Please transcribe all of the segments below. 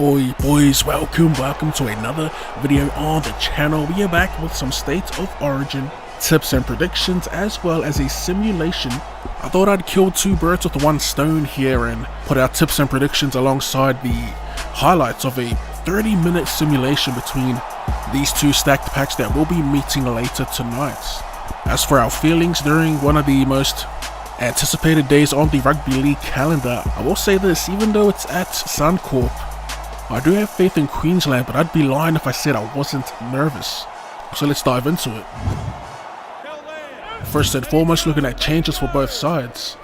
Boys, welcome to another video on the channel. We are back with some State of Origin tips and predictions, as well as a simulation. I thought I'd kill two birds with one stone here and put our tips and predictions alongside the highlights of a 30-minute simulation between these two stacked packs that we'll be meeting later tonight. As for our feelings during one of the most anticipated days on the rugby league calendar, I will say this: even though it's at Suncorp, I do have faith in Queensland, but I'd be lying if I said I wasn't nervous. So let's dive into it. First and foremost, looking at changes for both sides.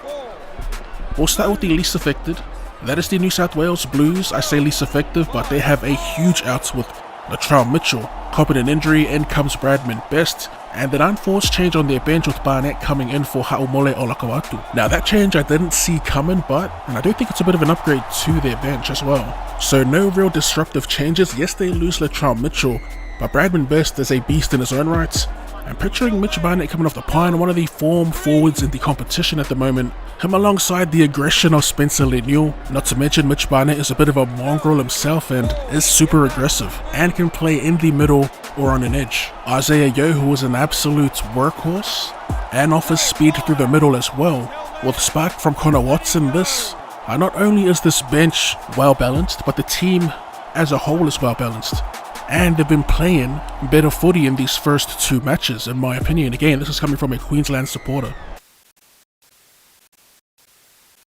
We'll start with the least affected. That is the New South Wales Blues. I say least effective, but they have a huge outs with Latrell Mitchell. Copping an injury, in comes Bradman Best, and an unforced change on their bench with Barnett coming in for Haumole Olakau'atu. Now that change I didn't see coming, and I do think it's a bit of an upgrade to their bench as well. So no real disruptive changes. Yes, they lose Latrell Mitchell, but Bradman Best is a beast in his own right. I'm picturing Mitch Barnett coming off the pine, one of the form forwards in the competition at the moment. Him alongside the aggression of Spencer Lanier. Not to mention Mitch Barnett is a bit of a mongrel himself and is super aggressive and can play in the middle or on an edge. Isaiah Yeo, who is an absolute workhorse and offers speed through the middle as well. With spark from Connor Watson, not only is this bench well balanced, but the team as a whole is well balanced. And they've been playing better footy in these first two matches, in my opinion. Again, this is coming from a Queensland supporter.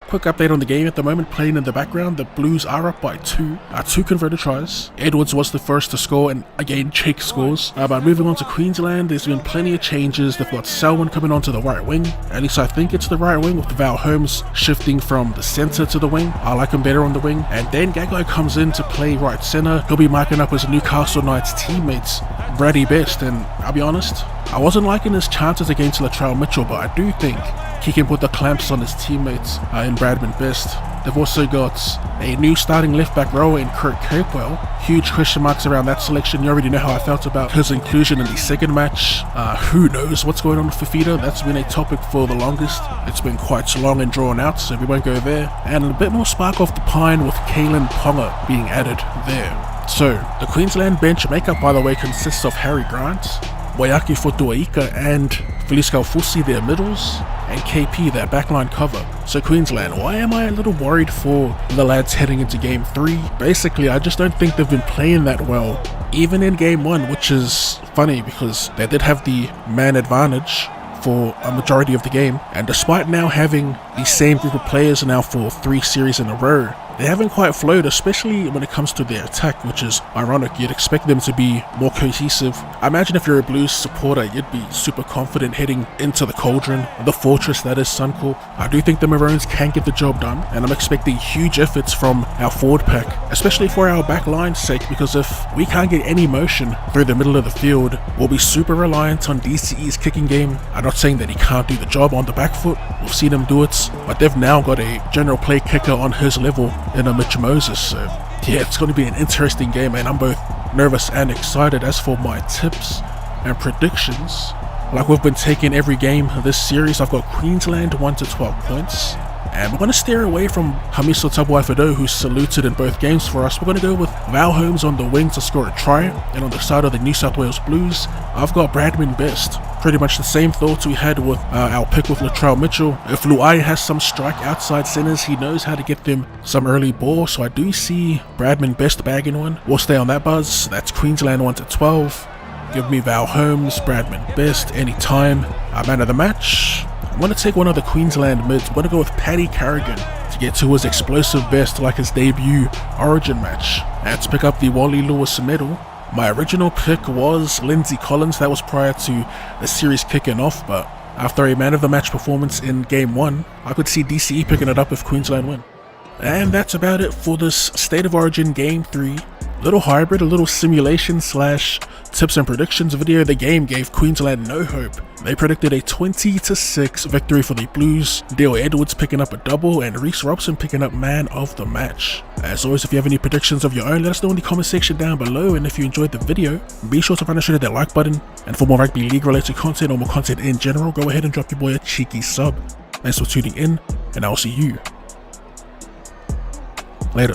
Quick update on the game at the moment. Playing in the background, the Blues are up by two converted tries. Edwards was the first to score, and again Jake scores. But moving on to Queensland, there's been plenty of changes. They've got Selwyn coming onto the right wing, at least I think it's the right wing, with Val Holmes shifting from the centre to the wing. I like him better on the wing. And then Gagai comes in to play right centre. He'll be marking up his Newcastle Knights teammates, Brady Best, and I'll be honest, I wasn't liking his chances against Latrell Mitchell, but I do think he can put the clamps on his teammates in Bradman Best. They've also got a new starting left back row in Kurt Capewell. Huge question marks around that selection. You already know how I felt about his inclusion in the second match. Who knows what's going on with Fafita? That's been a topic for the longest. It's been quite long and drawn out, so we won't go there. And a bit more spark off the pine with Kalen Ponga being added there. So the Queensland bench makeup, by the way, consists of Harry Grant, Waiaki Fotuaika and Felice Kaufusi, their middles, and KP, their backline cover. So Queensland, why am I a little worried for the lads heading into game 3? Basically, I just don't think they've been playing that well, even in game 1, which is funny because they did have the man advantage for a majority of the game, and despite now having the same group of players now for 3 series in a row, they haven't quite flowed, especially when it comes to their attack, which is ironic. You'd expect them to be more cohesive. I imagine if you're a Blues supporter, you'd be super confident heading into the cauldron, the fortress that is Suncorp. I do think the Maroons can get the job done, and I'm expecting huge efforts from our forward pack, especially for our back line's sake, because if we can't get any motion through the middle of the field, we'll be super reliant on DCE's kicking game. I'm not saying that he can't do the job on the back foot. We've seen him do it, but they've now got a general play kicker on his level in a Mitch Moses. So yeah, it's going to be an interesting game, and I'm both nervous and excited. As for my tips and predictions, like we've been taking every game this series, I've got Queensland 1 to 12 points. And we're going to steer away from Hamiso Tabuai-Fidow, who saluted in both games for us. We're going to go with Val Holmes on the wing to score a try. And on the side of the New South Wales Blues, I've got Bradman Best. Pretty much the same thoughts we had with our pick with Latrell Mitchell. If Luai has some strike outside centers, he knows how to get them some early ball. So I do see Bradman Best bagging one. We'll stay on that buzz. That's Queensland 1 to 12. Give me Val Holmes, Bradman Best anytime. Man of the match, I'm going to take one of the Queensland mids. I'm going to go with Paddy Carrigan to get to his explosive best like his debut Origin match. And to pick up the Wally Lewis medal, my original pick was Lindsay Collins. That was prior to the series kicking off, but after a man of the match performance in game 1, I could see DCE picking it up if Queensland win. And that's about it for this State of Origin game 3. Little hybrid, a little simulation slash tips and predictions video. The game gave Queensland no hope. They predicted a 20-6 victory for the Blues. Dale Edwards picking up a double and Reece Robson picking up man of the match. As always, if you have any predictions of your own, let us know in the comment section down below. And if you enjoyed the video, be sure to find that like button. And for more rugby league related content or more content in general, go ahead and drop your boy a cheeky sub. Thanks for tuning in, and I'll see you later.